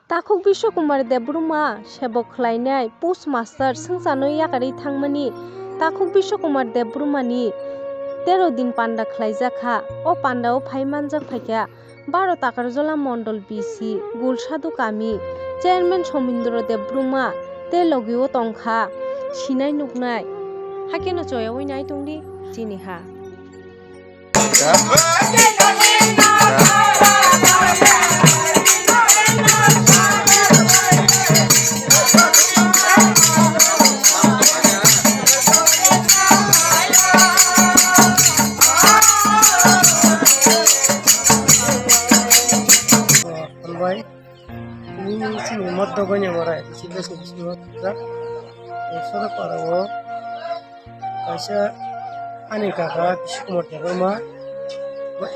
Takuk Biswakumar Debruma sebok khlainai postmaster sungchano yakari thangmani Takuk Biswakumar Debrumani 13 din panda khlaijak o pandao phaimanjak phaikya 12 takarjola mondol BC Gulsadu Kami chairman Somindro Debruma te logio tongkha sinai nuknai hakeno choyawai nai tongdi chini ha ini sini motto gonya marai sini sini tak soda parawo kaisa ani kaka Biswakumar Debruma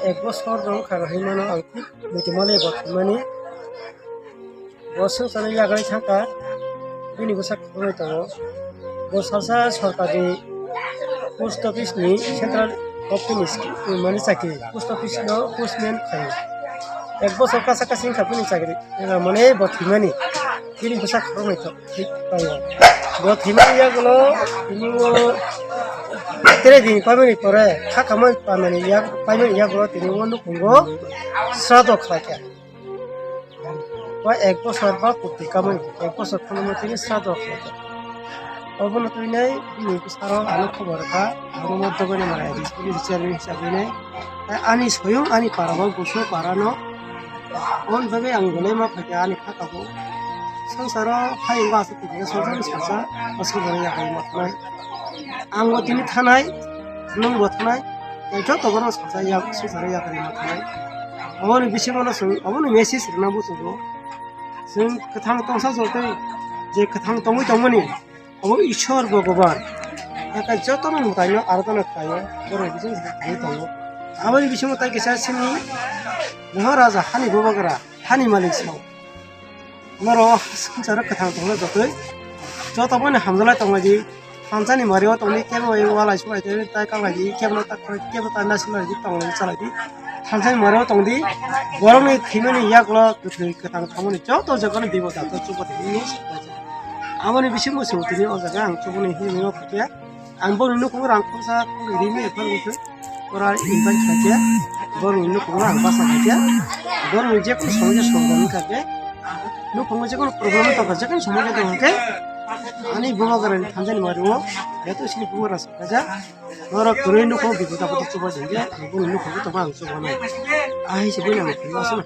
ek bosor dong khara himano angki mutimale botmani bosor sane yagai thaka bini bosak khoi tango bosasa sarkari post office ni central office mani chakri post office no postman khai এক বছর কাছাকাছি খাবনি চাকরি মানে বথিমানি তিনি পোশাক খরমাই তো ঠিক পাইব বথিমানি ইয়াগুলো তিনি তেরে দিন পাইমানি পরে খাকামাই পাইমানি ইয়া পাইমানি ইয়াগুলো তিনি অনু কুঙ্গো শ্রাদ্ধ খাইকে বা এক বছর বা প্রতি কামাই এক বছর খরমাই তিনি শ্রাদ্ধ খাইকে অবনত নাই তিনি সারা আলো খবর কা আর মধ্য করে মারা দিছি চেয়ারম্যান হিসাবে নাই আনি স্বয়ং আনি পারাবো বসে পারানো on bagai ang gulai ma phaya ani kha kabu sangsara phai ga su ti sojang sasa asu bari ya kai matnai ang go tini thanai nung bo thanai jo to gono sasa ya su sara ya kai matnai amon bisi mono su amon message rna bu su go sing kathang tongsa jote je kathang tongui tongmani abo ishwar bhagwan eka joto no mutaino aradana khayo boro bisi ni tongo amon bisi mo tai kisa sini Maharaja Hani Bobagara Hani Malik Sao Maro Sara Kathang Tongla Jotoi Jotabone Hamdala Tongaji Hamzani Mario Tongni Kebo Wala Suai Tai Kangaji Kebo Kebo Tanda Silagi Tongla Salagi Hamzani Mario Tongdi Boroni Thimani Yaklo Kathang Tongni Joto Jagoni Bibo Tato Chupati News Amoni Bishimu Sutini Ozaga Ang Chupuni Himino Pia Ambon Nuku Rang Kosa Rimi Eparutu Ora Invite Kaja Borong ini kurang bahasa aja, borong ini aku semuanya songgan kaje, lu pengajar kan program itu kerja kan semuanya tu kan, ani bawa keren tanjani maruo, itu sini bawa rasa aja, orang keren itu kau bikin apa tu coba saja, aku ini kau tu bang coba nih, sebenarnya aku masuk.